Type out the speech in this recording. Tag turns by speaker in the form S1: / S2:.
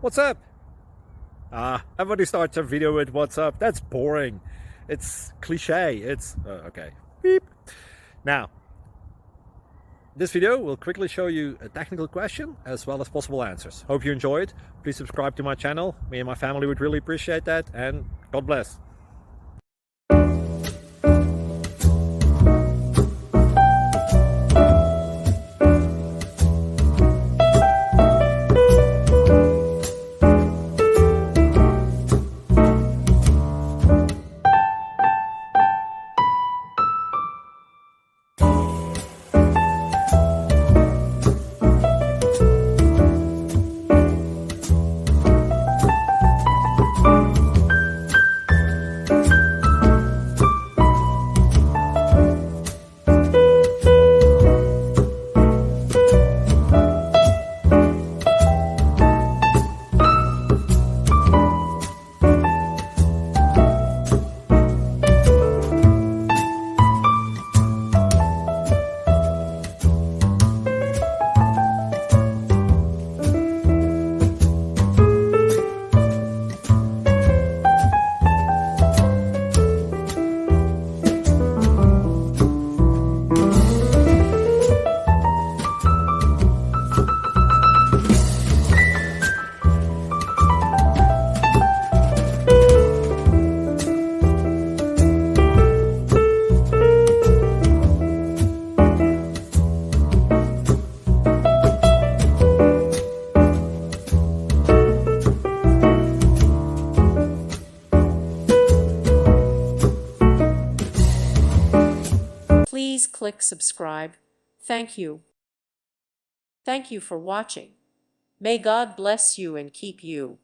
S1: What's up? Everybody starts a video with what's up. That's boring. It's cliche. It's okay. Beep. Now, this video will quickly show you a technical question as well as possible answers. Hope you enjoy it. Please subscribe to my channel. Me and my family would really appreciate that, and God bless.
S2: Please click subscribe. Thank you. Thank you for watching. May God bless you and keep you.